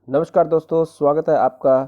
नमस्कार दोस्तों, स्वागत है आपका।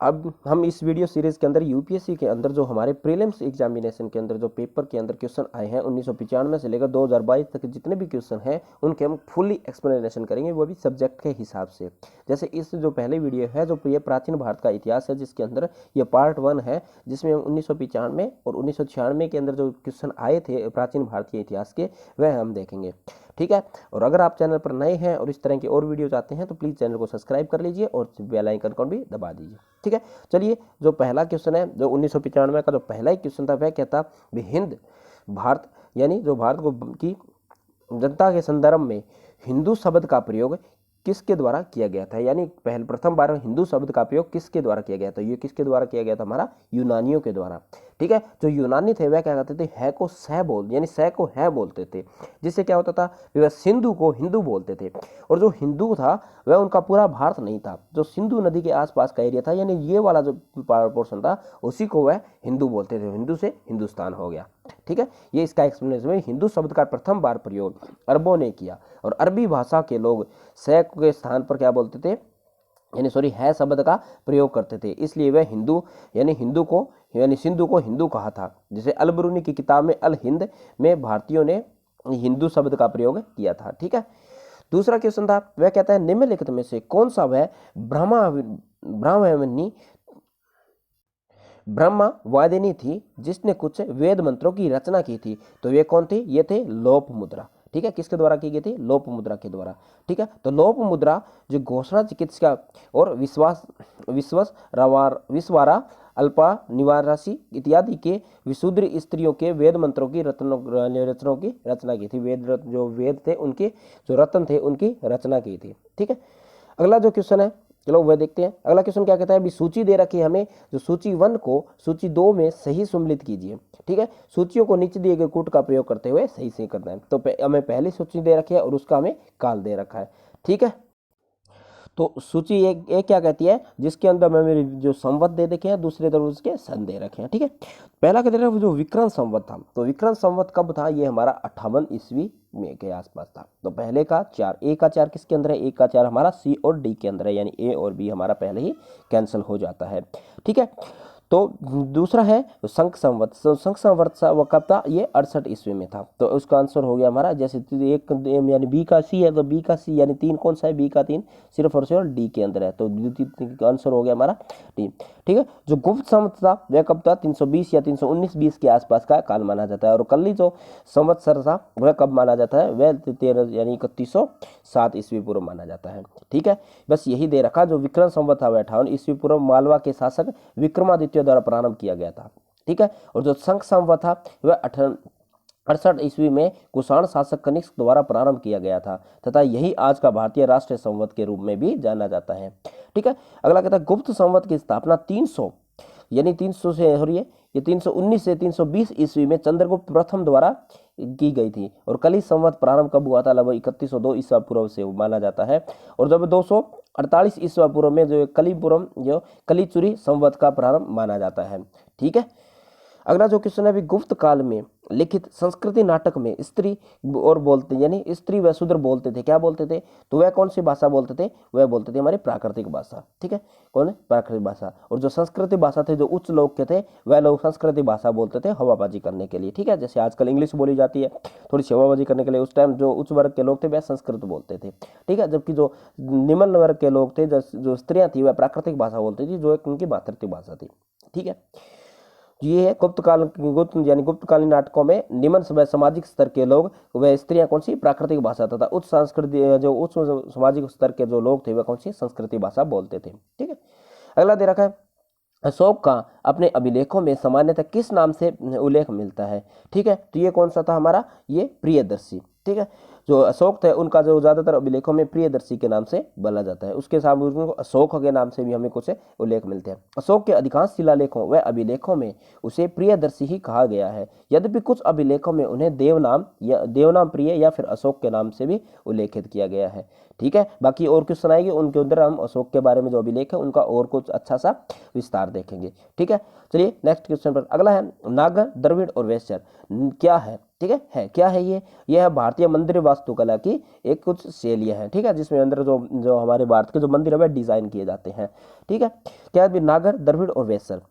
अब हम इस वीडियो सीरीज के अंदर यूपीएससी के अंदर जो हमारे प्रीलिम्स एग्जामिनेशन के अंदर जो पेपर के अंदर क्वेश्चन आए हैं 1995 से लेकर 2022 तक जितने भी क्वेश्चन हैं उनके हम फुल्ली एक्सप्लेनेशन करेंगे, वो भी सब्जेक्ट के हिसाब से। जैसे इस जो पहले वीडियो है जो ये प्राचीन भारत का इतिहास है, जिसके अंदर ये पार्ट 1 है, जिसमें 1995 और 1996 के अंदर जो क्वेश्चन आए थे प्राचीन भारतीय इतिहास के, वह हम देखेंगे। ठीक है। और अगर आप चैनल पर नए हैं और इस तरह की और वीडियो चाहते हैं तो प्लीज़ चैनल को सब्सक्राइब कर लीजिए और बेल आइकन को भी दबा दीजिए। ठीक है। चलिए, जो पहला क्वेश्चन है, जो 1995 का जो पहला ही क्वेश्चन था, वह कहता भी हिंद भारत यानी जो भारत को की जनता के संदर्भ में हिंदू शब्द का प्रयोग किसके द्वारा किया गया था। यानी प्रथम बार हिंदू शब्द का प्रयोग किसके द्वारा किया गया था। ये किसके द्वारा किया गया था? हमारा यूनानियों के द्वारा। ठीक है। जो यूनानी थे वह क्या कहते थे? है को सह बोल, यानी सह को है बोलते थे, जिससे क्या होता था, वह सिंधु को हिंदू बोलते थे। और जो हिंदू था वह उनका पूरा भारत नहीं था, जो सिंधु नदी के आसपास का एरिया था, यानी ये वाला जो पोर्शन था, उसी को वह हिंदू बोलते थे। हिंदू से हिंदुस्तान हो गया। ठीक है। ये इसका एक्सप्लेनेशन है। हिंदू शब्द का प्रथम बार प्रयोग अरबों ने किया और अरबी भाषा के लोग सह के स्थान पर क्या बोलते थे, यानी है शब्द का प्रयोग करते थे। इसलिए वह हिंदू यानी सिंधु को हिंदू कहा था। जैसे अलबरूनी की किताब में अल हिंद में भारतीयों ने हिंदू शब्द का प्रयोग किया था। ठीक है। दूसरा क्वेश्चन था, वह कहता है निम्नलिखित में से कौन सा वह ब्रह्मवादिनी थी जिसने कुछ वेद मंत्रों की रचना की थी। तो वे कौन थी? ये थे लोप मुद्रा। ठीक है। किसके द्वारा की गई थी? लोप मुद्रा के द्वारा। ठीक है। तो लोप मुद्रा जो घोषणा, चिकित्सा और विश्वारा, अल्पा, निवारासी इत्यादि के विशुद्र स्त्रियों के वेद मंत्रों की रचनाओं की रचना की थी। जो वेद थे उनके जो रत्न थे उनकी रचना की थी। ठीक है। अगला जो क्वेश्चन है, चलो वह देखते हैं। अगला क्वेश्चन क्या कहता है? अभी सूची दे रखी है हमें, जो सूची 1 को सूची 2 में सही सम्मिलित कीजिए। ठीक है। सूचियों को नीचे दिए गए कूट का प्रयोग करते हुए सही से करना है। तो हमें पहली सूची दे रखी है और उसका हमें काल दे रखा है। ठीक है। तो सूची एक क्या कहती है, जिसके अंदर मैं मेरे जो संवत दे रखे हैं, दूसरे तरफ उसके सन दे रखे हैं। ठीक है। पहला कहते हैं जो विक्रम संवत था, तो विक्रम संवत कब था? ये हमारा 58 ईस्वी में के आसपास था। तो पहले का 4, ए का 4 किसके अंदर है? ए का 4 हमारा सी और डी के अंदर है, यानी ए और बी हमारा पहले ही कैंसिल हो जाता है। ठीक है। तो दूसरा है शंख संवत। शंख संवत कब था? ये 68 ईस्वी में था। तो उसका आंसर हो गया हमारा, जैसे एक यानी बी का सी है तो बी का सी यानी 3 कौन सा है? बी का 3 सिर्फ और सिर्फ डी के अंदर है, तो द्वितीय आंसर हो गया हमारा डी। ठीक है। जो गुप्त संवत था वह कब था? 320 या 319-20 के आसपास का काल माना जाता है। और कली जो संवत्सर था वह कब माना जाता है? वह 13 यानी 3107 ईस्वी पूर्व माना जाता है। ठीक है। बस यही दे रखा। जो विक्रम संवत था वह 58 ईस्वी पूर्व मालवा के शासक विक्रमादित्य द्वारा प्रारंभ किया गया था। ठीक है। और जो शंख संवत था वह 68 ईस्वी में कुषाण शासक कनिष्क द्वारा प्रारंभ किया गया था, तथा यही आज का भारतीय राष्ट्रीय संवत के रूप में भी जाना जाता है। ठीक है। अगला कहता है गुप्त संवत की स्थापना 300 यानी 300 से हो रही है, ये 319 से 320 ईस्वी में चंद्रगुप्त प्रथम द्वारा की गई थी। और कली संवत प्रारंभ कब हुआ था? लगभग 3102 ईसा पूर्व से माना जाता है। और जब 248 ईसा पूर्व में जो कलीचुरी संवत का प्रारंभ माना जाता है। ठीक है। अगला जो क्वेश्चन है, अभी गुप्त काल में लिखित संस्कृति नाटक में स्त्री और बोलते यानी स्त्री व शूद्र बोलते थे, क्या बोलते थे? तो वह कौन सी भाषा बोलते थे? वह बोलते थे हमारी प्राकृतिक भाषा। ठीक है। कौन है? प्राकृतिक भाषा। और जो संस्कृति भाषा थे, जो उच्च लोग के थे, वह लोग संस्कृति भाषा बोलते थे हवाबाजी करने के लिए। ठीक है। जैसे आजकल इंग्लिश बोली जाती है थोड़ी सी हवाबाजी करने के लिए, उस टाइम जो उच्च वर्ग के लोग थे वह संस्कृत बोलते थे। ठीक है। जबकि जो निम्न वर्ग के लोग थे, जो स्त्रियां थी, वह प्राकृतिक भाषा बोलती थी, जो एक उनकी मातृत्व भाषा थी। ठीक है। ये है गुप्तकालीन नाटकों में निम्न सामाजिक स्तर के लोग व स्त्रियां कौन सी? प्राकृतिक भाषा, तथा उच्च संस्कृति जो उच्च सामाजिक स्तर के जो लोग थे वह कौन सी? संस्कृति भाषा बोलते थे। ठीक है। अगला दे रखा है, अशोक का अपने अभिलेखों में सामान्यतः किस नाम से उल्लेख मिलता है? ठीक है। तो ये कौन सा था हमारा? ये प्रियदर्शी। ठीक है। जो अशोक थे उनका जो ज्यादातर अभिलेखों में प्रियदर्शी के नाम से बोला जाता है। उसके साथ उनको अशोक के नाम से भी हमें कुछ उल्लेख मिलते हैं। अशोक के अधिकांश शिलालेखों व अभिलेखों में उसे प्रियदर्शी ही कहा गया है, यद्यपि कुछ अभिलेखों में उन्हें देवनाम प्रिय या फिर अशोक के नाम से भी उल्लेखित किया गया है। ठीक है। बाकी और क्वेश्चन आएंगे उनके अंदर हम अशोक के बारे में जो अभिलेख है उनका और कुछ अच्छा सा विस्तार देखेंगे। ठीक है। चलिए नेक्स्ट क्वेश्चन पर। अगला है नागर, द्रविड़ और वैश्य क्या है? ठीक ठीक है क्या है ये? यह है भारतीय मंदिर वास्तुकला की एक कुछ शैलियाँ हैं, ठीक है, जिसमें अंदर जो जो हमारे भारत के जो मंदिर है वह डिजाइन किए जाते हैं, ठीक है। क्या है? नागर, द्रविड़ और वेसर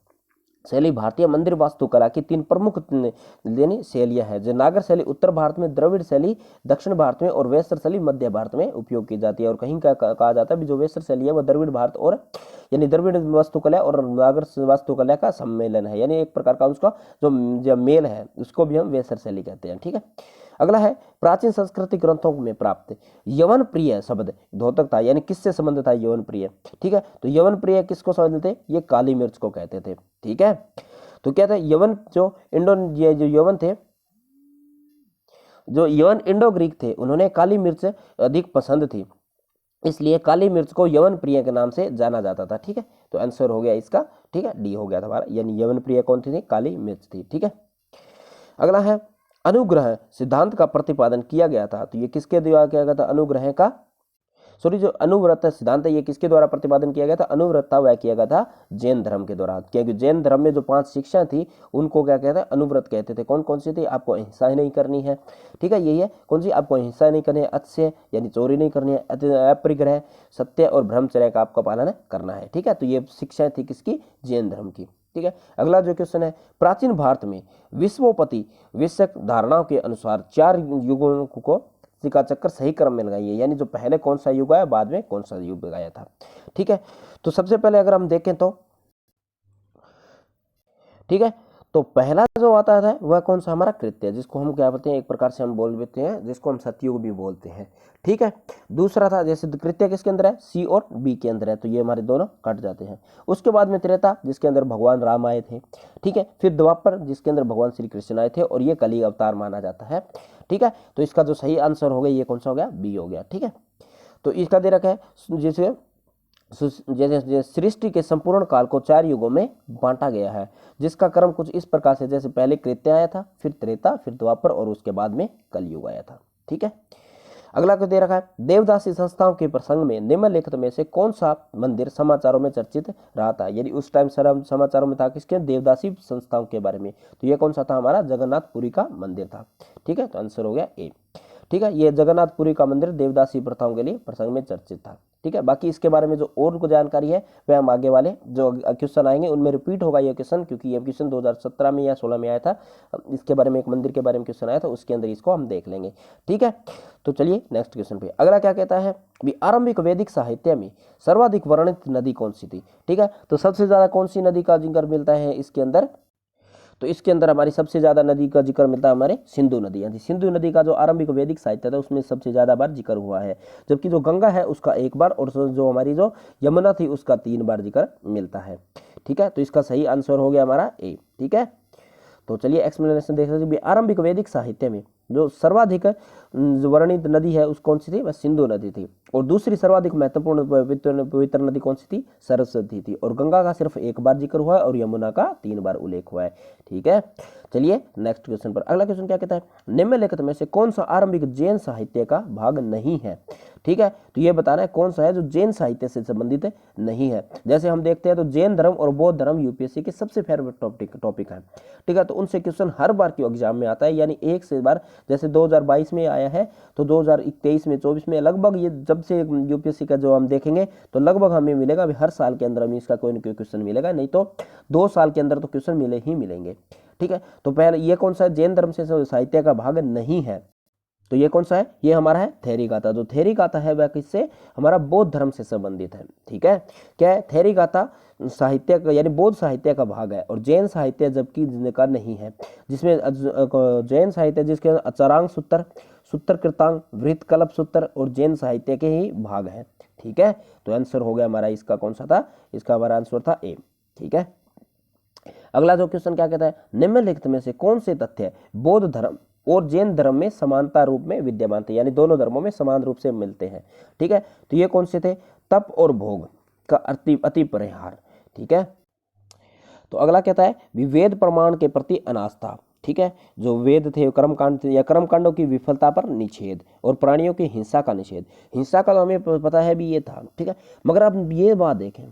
शैली भारतीय मंदिर वास्तुकला की तीन प्रमुख यानी शैलियाँ हैं। जो नागर शैली उत्तर भारत में, द्रविड़ शैली दक्षिण भारत में और वेसर शैली मध्य भारत में उपयोग की जाती है। और कहीं कहा जाता है भी जो वेसर शैली है वह द्रविड़ भारत और यानी द्रविड़ वास्तुकला और नागर वास्तुकला का सम्मेलन है, यानी एक प्रकार का उसका जो मेल है उसको भी हम वेसर शैली कहते हैं, ठीक है। अगला है प्राचीन संस्कृति ग्रंथों में प्राप्त यवन प्रिय शब्द द्योतक था, यानी किससे संबंध था यवन प्रिय, ठीक है। तो यवन प्रिय किसको समझते थे? ये काली मिर्च को कहते थे, ठीक है। तो क्या था? यवन जो यवन थे, जो यवन इंडो ग्रीक थे, उन्होंने काली मिर्च अधिक पसंद थी, इसलिए काली मिर्च को यवन प्रिय के नाम से जाना जाता था, ठीक है। तो आंसर हो गया इसका, ठीक है, डी हो गया था हमारा, यानी यवन प्रिय कौन थी? काली मिर्च थी, ठीक है। अगला है अनुग्रह सिद्धांत का प्रतिपादन किया गया था, तो ये किसके द्वारा किया गया था? अनुग्रह का जो अनुव्रत सिद्धांत है ये किसके द्वारा प्रतिपादन किया गया था? अनुव्रत वह किया गया था जैन धर्म के द्वारा, क्योंकि जैन धर्म में जो 5 शिक्षा थी उनको क्या कहते हैं? अनुव्रत कहते थे। कौन कौन सी थी? आपको हिंसा ही नहीं करनी है, ठीक है, यही है कौन सी? आपको हिंसा नहीं करनी है, अत्य यानी चोरी नहीं करनी है, अपरिग्रह, सत्य और ब्रह्मचर्य का आपका पालन करना है, ठीक है। तो ये शिक्षाएं थी किसकी? जैन धर्म की, ठीक है। अगला जो क्वेश्चन है, प्राचीन भारत में विश्वोपति विषयक धारणाओं के अनुसार 4 युगों को का चक्कर सही क्रम में लगाइए, यानी जो पहले कौन सा युग आया, बाद में कौन सा युग आया था, ठीक है। तो सबसे पहले अगर हम देखें तो, ठीक है, तो पहला जो आता है वह कौन सा? हमारा कृत्य, जिसको हम क्या बोलते हैं? एक प्रकार से हम बोल देते हैं जिसको हम सतयुग भी बोलते हैं, ठीक है। दूसरा था जैसे कृत्य किसके अंदर है? सी और बी के अंदर है, तो ये हमारे दोनों कट जाते हैं। उसके बाद में त्रेता जिसके अंदर भगवान राम आए थे, ठीक है। फिर द्वापर जिसके अंदर भगवान श्री कृष्ण आए थे, और ये कली अवतार माना जाता है, ठीक है। तो इसका जो सही आंसर हो गया ये कौन सा हो गया? बी हो गया, ठीक है। तो इसका दे रखा है जैसे जैसे सृष्टि के संपूर्ण काल को 4 युगों में बांटा गया है, जिसका क्रम कुछ इस प्रकार से, जैसे पहले कृत्य आया था, फिर त्रेता, फिर द्वापर और उसके बाद में कलयुग आया था, ठीक है। अगला को दे रखा है देवदासी संस्थाओं के प्रसंग में निम्नलिखित में से कौन सा मंदिर समाचारों में चर्चित रहा था, यानी उस टाइम समाचारों में था किसके? देवदासी संस्थाओं के बारे में। तो ये कौन सा था? हमारा जगन्नाथपुरी का मंदिर था, ठीक है। तो आंसर हो गया ए, ठीक है। ये जगन्नाथपुरी का मंदिर देवदासी प्रथाओं के लिए प्रसंग में चर्चित था, ठीक है। बाकी इसके बारे में जो और को जानकारी है वह हम आगे वाले जो क्वेश्चन आएंगे उनमें रिपीट होगा ये क्वेश्चन, क्योंकि ये क्वेश्चन 2017 में या 16 में आया था। इसके बारे में एक मंदिर के बारे में क्वेश्चन आया था, उसके अंदर इसको हम देख लेंगे, ठीक है। तो चलिए नेक्स्ट क्वेश्चन पे। अगला क्या कहता है? आरंभिक वैदिक साहित्य में सर्वाधिक वर्णित नदी कौन सी थी, ठीक है। तो सबसे ज्यादा कौन सी नदी का जिक्र मिलता है इसके अंदर? तो इसके अंदर हमारी सबसे ज्यादा नदी का जिक्र मिलता है हमारे सिंधु नदी, यानी सिंधु नदी का जो आरंभिक वैदिक साहित्य था उसमें सबसे ज्यादा बार जिक्र हुआ है, जबकि जो गंगा है उसका 1 बार, और जो हमारी जो यमुना थी उसका 3 बार जिक्र मिलता है, ठीक है। तो इसका सही आंसर हो गया हमारा ए, ठीक है। तो चलिए एक्सप्लेनेशन देख सकते हैं। आरंभिक वैदिक साहित्य में जो सर्वाधिक वर्णित नदी है उस कौन सी थी? वह सिंधु नदी थी। और दूसरी सर्वाधिक महत्वपूर्ण पवित्र नदी कौन सी थी? सरस्वती थी। और गंगा का सिर्फ 1 बार जिक्र हुआ है और यमुना का 3 बार उल्लेख हुआ है, ठीक है। चलिए नेक्स्ट क्वेश्चन पर। अगला क्वेश्चन क्या कहता है? निम्नलिखित में से कौन सा आरंभिक जैन साहित्य का भाग नहीं है, ठीक है। तो ये बताना है कौन सा है जो जैन साहित्य से संबंधित नहीं है। जैसे हम देखते हैं तो जैन धर्म और बौद्ध धर्म यूपीएससी के सबसे फेवरेट टॉपिक है, ठीक है। तो उनसे क्वेश्चन हर बार की एग्जाम में आता है, यानी एक से बार, जैसे 2022 में आया है तो 2023 में 24 में लगभग, ये जब से यूपीएससी का जो हम देखेंगे तो लगभग हमें मिलेगा हर साल के अंदर हमें इसका कोई ना कोई क्वेश्चन मिलेगा, नहीं तो 2 साल के अंदर तो क्वेश्चन मिले ही मिलेंगे, ठीक है। तो पहले ये कौन सा जैन धर्म से साहित्य का भाग नहीं है? तो ये कौन सा है? ये हमारा है थेरी गाथा। जो थेरी गाथा है वह किससे? हमारा बौद्ध धर्म से संबंधित है, ठीक है। क्या है? थेरी गाथा साहित्य का यानी बौद्ध साहित्य का भाग है, और जैन साहित्य जबकि का नहीं है, जिसमें जैन साहित्य जिसके अचरांग सूत्र, सूत्र कृतांग, वृत्त कल्प सूत्र और जैन साहित्य के ही भाग है, ठीक है। तो आंसर हो गया हमारा इसका कौन सा था? इसका हमारा आंसर था ए, ठीक है। अगला जो क्वेश्चन क्या कहता है? निम्नलिखित में से कौन से तथ्य बौद्ध धर्म और जैन धर्म में समानता रूप में विद्यमान थे, यानी दोनों धर्मों में समान रूप से मिलते हैं, ठीक है। तो ये कौन से थे? तप और भोग का अति परिहार, ठीक है। तो अगला कहता है वेद प्रमाण के प्रति अनास्था, ठीक है। जो वेद थे कर्मकांड या कर्मकांडों की विफलता पर निषेध और प्राणियों की हिंसा का निषेध। हिंसा का तो हमें पता है भी ये था, ठीक है। मगर अब ये बात देखें,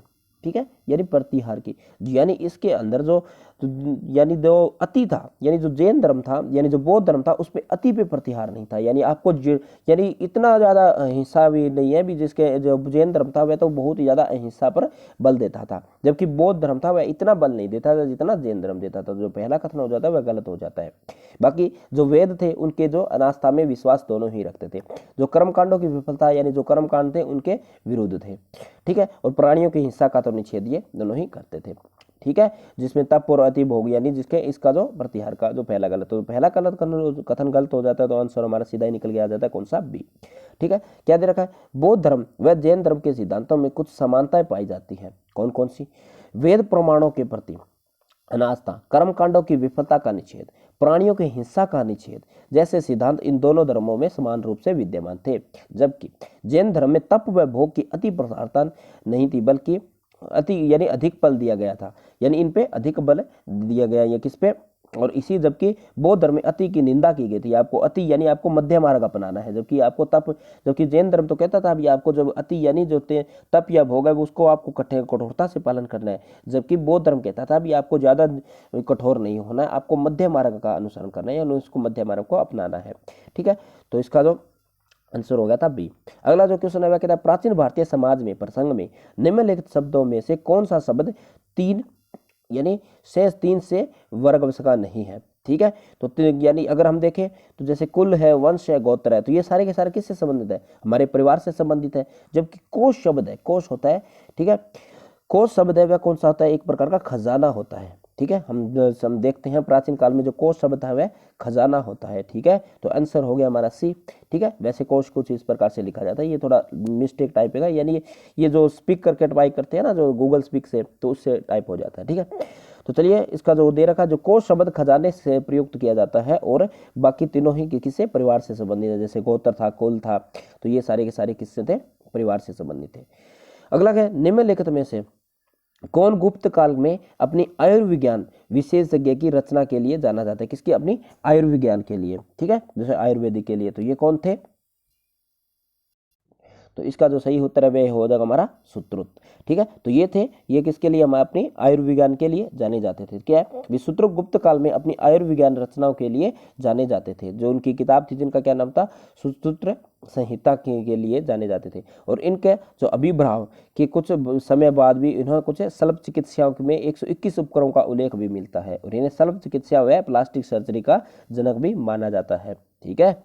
ठीक है, यानी प्रतिहार की। यानी इसके अंदर जो यानी जो अति था, यानी जो जैन धर्म था, यानी जो बौद्ध धर्म था, उसमें अति पे प्रतिहार नहीं था। यानी आपको यानी इतना ज्यादा अहिंसा भी नहीं है भी, जिसके जो जैन धर्म था वह तो बहुत ही ज्यादा अहिंसा पर बल देता था, जबकि बौद्ध धर्म था वह इतना बल नहीं देता था जितना जैन धर्म देता था। जो पहला कथन हो जाता है वह गलत हो जाता है। बाकी जो वेद थे उनके जो अनास्था में विश्वास दोनों ही रखते थे। जो कर्मकांडों की विफलता यानी जो कर्मकांड थे उनके विरुद्ध थे, ठीक है, और प्राणियों की हिंसा का तो निषेध ये दोनों ही करते थे, ठीक है, जिसमें तप और अति भोग यानी जिसके इसका जो प्रतिहार का जो पहला गलत, तो पहला गलत कथन गलत हो जाता है, तो आंसर हमारा सीधा ही निकल के आ जाता है कौन सा, बी। ठीक है, क्या दे रखा है, बौद्ध धर्म व जैन धर्म के सिद्धांतों में कुछ समानताएं पाई जाती है। कौन कौन सी, वेद प्रमाणों के प्रति अनास्था, कर्मकांडों की विफलता का निषेध, प्राणियों की हिंसा का निषेध जैसे सिद्धांत इन दोनों धर्मों में समान रूप से विद्यमान थे। जबकि जैन धर्म में तप व भोग की अति प्रधानता नहीं थी, बल्कि अति यानी अधिक बल दिया गया था, यानी इन पे अधिक बल दिया गया, ये किस पे, और इसी जबकि बौद्ध धर्म में अति की निंदा की गई थी। आपको अति यानी आपको मध्य मार्ग अपनाना है, जबकि आपको तप, जबकि जैन धर्म तो कहता था अभी आपको जो अति यानी जो तप या भोग है उसको आपको कठोरता से पालन करना है, जबकि बौद्ध धर्म कहता था अभी आपको ज्यादा कठोर नहीं होना है, आपको मध्य मार्ग का अनुसरण करना है, यानी उसको मध्य मार्ग को अपनाना है। ठीक है, तो इसका जो आंसर हो गया था बी। अगला जो क्वेश्चन है वह कहता है प्राचीन भारतीय समाज में प्रसंग में निम्नलिखित शब्दों में से कौन सा शब्द तीन यानी शेष तीन से वर्ग का नहीं है। ठीक है, तो यानी अगर हम देखें तो जैसे कुल है, वंश है, गोत्र है, तो ये सारे के सारे किससे संबंधित है, हमारे परिवार से संबंधित है। जबकि कोश शब्द है, कोश होता है, ठीक है, कोश शब्द है वह कौन सा होता है, एक प्रकार का खजाना होता है। ठीक है, हम देखते हैं प्राचीन काल में जो कोश शब्द है वह खजाना होता है। ठीक है, तो आंसर हो गया हमारा सी। ठीक है, वैसे कोश कुछ इस प्रकार से लिखा जाता है, ये थोड़ा मिस्टेक टाइप है, यानी ये जो स्पीक करके टाइप करते हैं ना, जो गूगल स्पीक से, तो उससे टाइप हो जाता है। ठीक है, तो चलिए इसका जो दे रखा, जो कोश शब्द खजाने से प्रयुक्त किया जाता है, और बाकी तीनों ही किसी परिवार से संबंधित है, जैसे गोत्र था, कुल था, तो ये सारे के सारे किससे थे, परिवार से संबंधित थे। अगला है निम्नलिखित में से कौन गुप्त काल में अपनी आयुर्विज्ञान विशेषज्ञ की रचना के लिए जाना जाता है, किसकी, अपनी आयुर्विज्ञान के लिए। ठीक है, जैसे आयुर्वेदिक के लिए, तो ये कौन थे, तो इसका जो सही उत्तर है वह हो जाएगा हमारा सुश्रुत। ठीक है, तो ये थे, ये किसके लिए, हम अपनी आयुर्विज्ञान के लिए जाने जाते थे। क्या है, विश्रुत गुप्त काल में अपनी आयुर्विज्ञान रचनाओं के लिए जाने जाते थे। जो उनकी किताब थी जिनका क्या नाम था, सुश्रुत संहिता के लिए जाने जाते थे। और इनके जो अभिभाव के कुछ समय बाद भी इन्होंने कुछ शल्य चिकित्साओं में 121 उपकरणों का उल्लेख भी मिलता है, और इन्हें शल्य चिकित्सा व प्लास्टिक सर्जरी का जनक भी माना जाता है। ठीक है,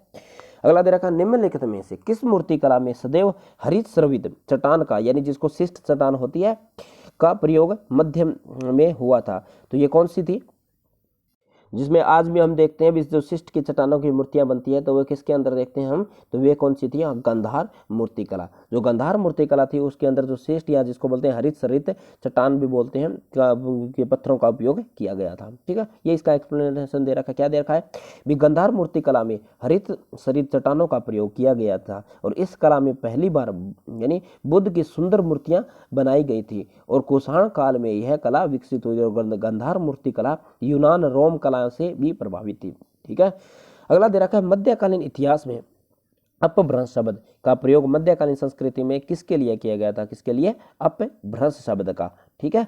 अगला दे रखा निम्नलिखित में से किस मूर्ति कला में सदैव हरित स्रवित चट्टान का, यानी जिसको शिष्ट चट्टान होती है, का प्रयोग मध्य में हुआ था, तो ये कौन सी थी, जिसमें आज भी हम देखते हैं जो शिष्ट की चट्टानों की मूर्तियां बनती है, तो वे किसके अंदर देखते हैं हम, तो वे कौन सी थी, गंधार मूर्तिकला। जो गंधार मूर्तिकला थी उसके अंदर जो शिष्ट या जिसको बोलते हैं हरित सरित चट्टान भी बोलते हैं के पत्थरों का उपयोग किया गया था। ठीक है, ये इसका एक्सप्लेनेशन दे रखा, क्या दे रखा है भी, गंधार मूर्तिकला में हरित सरित चट्टानों का प्रयोग किया गया था, और इस कला में पहली बार यानी बुद्ध की सुंदर मूर्तियां बनाई गई थी, और कुषाण काल में यह कला विकसित हुई, और गंधार मूर्तिकला यूनान रोम कला से भी प्रभावित थी। ठीक है, अगला दे रखा है मध्यकालीन इतिहास में अपभ्रंश शब्द का प्रयोग मध्यकालीन संस्कृति में किसके लिए किया गया था, किसके लिए, अपभ्रंश शब्द का। ठीक है,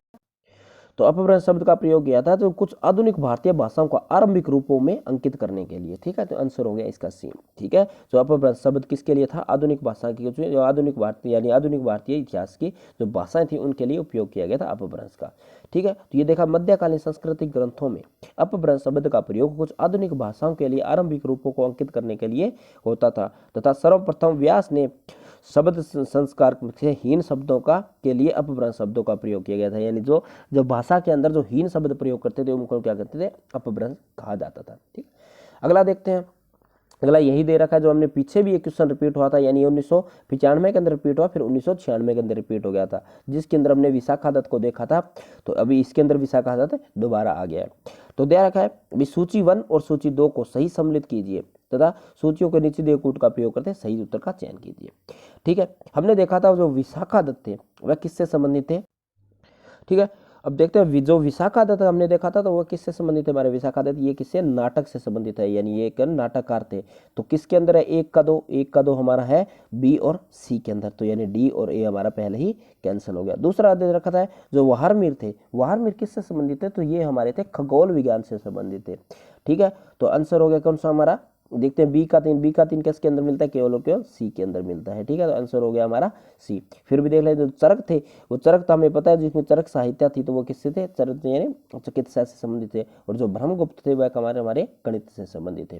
तो अपभ्रंश शब्द का प्रयोग किया था तो कुछ आधुनिक भारतीय भाषाओं को आरंभिक रूपों में अंकित करने के लिए। ठीक है, तो आंसर हो गया इसका सी। ठीक है, जो अपभ्रंश शब्द किसके लिए था, आधुनिक भाषा की, जो आधुनिक भारतीय यानी आधुनिक भारतीय इतिहास की जो भाषाएं थी उनके लिए उपयोग किया गया था अपभ्रंश का। ठीक है, तो ये देखा मध्यकालीन सांस्कृतिक ग्रंथों में अपभ्रंश शब्द का प्रयोग कुछ आधुनिक भाषाओं के लिए आरंभिक रूपों को अंकित करने के लिए होता था, तथा सर्वप्रथम व्यास ने शब्द संस्कार से हीन शब्दों का के लिए अपभ्रंश शब्दों का प्रयोग किया गया था, यानी जो भाषा के अंदर जो हीन शब्द प्रयोग करते थे उनको क्या करते थे, अपभ्रंश कहा जाता था। ठीक, अगला देखते हैं, अगला यही दे रखा है जो हमने पीछे भी एक क्वेश्चन रिपीट हुआ था, यानी 1995 के अंदर रिपीट हुआ, फिर 1996 के अंदर रिपीट हो गया था, जिसके अंदर हमने विशाखा दत्त को देखा था, तो अभी इसके अंदर विशाखा दत्त दोबारा आ गया है। तो दे रखा है अभी सूची 1 और सूची 2 को सही सम्मिलित कीजिए तथा सूचियों के नीचे दिए कूट का प्रयोग करते सही उत्तर का चयन कीजिए। ठीक है, हमने देखा था जो विशाखा दत्त थे वह किससे संबंधित थे, ठीक है, अब देखते हैं जो विशाखादत्त हमने देखा था तो वो किससे संबंधित है हमारे विशाखादत्त, ये किससे, नाटक से संबंधित है, यानी ये एक नाटककार थे। तो किसके अंदर है, एक का दो हमारा है बी और सी के अंदर, तो यानी डी और ए हमारा पहले ही कैंसिल हो गया। दूसरा दे रखा था जो वाहरमीर थे, वाहरमीर किससे संबंधित है, तो ये हमारे थे खगोल विज्ञान से संबंधित थे। ठीक है, तो आंसर हो गया कौन सा हमारा, देखते हैं बी का तीन किसके अंदर मिलता है, केवल और केवल सी के अंदर मिलता है। ठीक है, तो आंसर हो गया हमारा सी। फिर भी देख ले जो चरक थे, वो चरक तो हमें पता है जिसमें चरक साहित्य थी तो वो किससे थे, चरक यानी चिकित्सा से संबंधित थे, और जो ब्रह्मगुप्त थे वह हमारे गणित से संबंधित थे।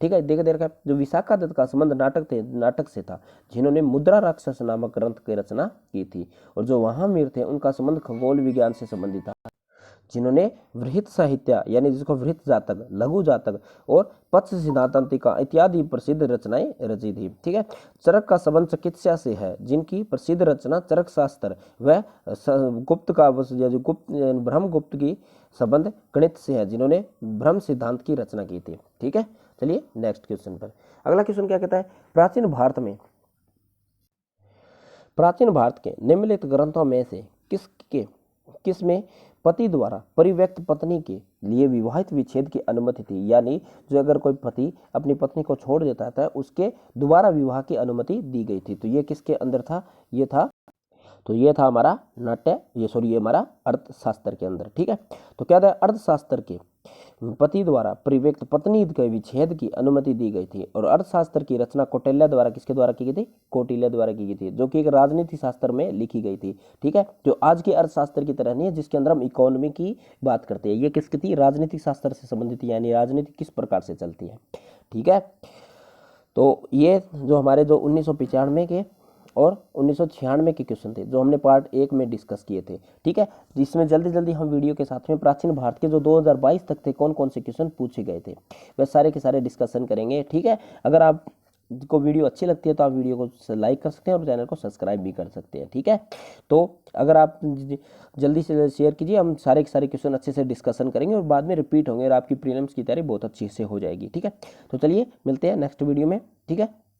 ठीक है, देख देखा जो विशाखादत्त का संबंध नाटक से था, जिन्होंने मुद्रा राक्षस नामक ग्रंथ की रचना की थी, और जो वहामीर थे उनका संबंध खगोल विज्ञान से संबंधित था, जिन्होंने वृहत साहित्य यानी जिसको वृहत जातक, लघु जातक और पक्ष सिद्धांतिका इत्यादि प्रसिद्ध रचनाएं रची थी। ठीक है, चरक का संबंध चिकित्सा से है, जिनकी प्रसिद्ध रचना चरक शास्त्र व गुप्त का गुप्त ब्रह्मगुप्त की संबंध गणित से है, जिन्होंने ब्रह्म सिद्धांत की रचना की थी। ठीक है, चलिए नेक्स्ट क्वेश्चन पर। अगला क्वेश्चन क्या कहता है, प्राचीन भारत के निम्नलिखित ग्रंथों में से किसमें पति द्वारा परित्यक्त पत्नी के लिए विवाहित विच्छेद की अनुमति थी, यानी जो अगर कोई पति अपनी पत्नी को छोड़ देता था उसके दोबारा विवाह की अनुमति दी गई थी, तो ये किसके अंदर था, ये था हमारा ये हमारा अर्थशास्त्र के अंदर। ठीक है, तो क्या था, अर्थशास्त्र के पति द्वारा परित्यक्त पत्नी के विच्छेद की अनुमति दी गई थी, और अर्थशास्त्र की रचना कौटिल्य द्वारा किसके द्वारा की गई थी, कौटिल्य द्वारा की गई थी, जो कि एक राजनीति शास्त्र में लिखी गई थी। ठीक है, जो आज के अर्थशास्त्र की तरह नहीं है जिसके अंदर हम इकोनॉमी की बात करते हैं, ये किसकी थी, राजनीतिक शास्त्र से संबंधित, यानी राजनीति किस प्रकार से चलती है। ठीक है, तो ये जो हमारे जो 1995 के और 1996 के क्वेश्चन थे जो हमने पार्ट 1 में डिस्कस किए थे। ठीक है, जिसमें जल्दी हम वीडियो के साथ में प्राचीन भारत के जो 2022 तक थे कौन कौन से क्वेश्चन पूछे गए थे वह सारे के सारे डिस्कशन करेंगे। ठीक है, अगर आप को वीडियो अच्छी लगती है तो आप वीडियो को लाइक कर सकते हैं और चैनल को सब्सक्राइब भी कर सकते हैं। ठीक है, तो अगर आप जल्दी से शेयर कीजिए, हम सारे के सारे क्वेश्चन अच्छे से डिस्कशन करेंगे और बाद में रिपीट होंगे और आपकी प्रीलिम्स की तैयारी बहुत अच्छी से हो जाएगी। ठीक है, तो चलिए मिलते हैं नेक्स्ट वीडियो में। ठीक है।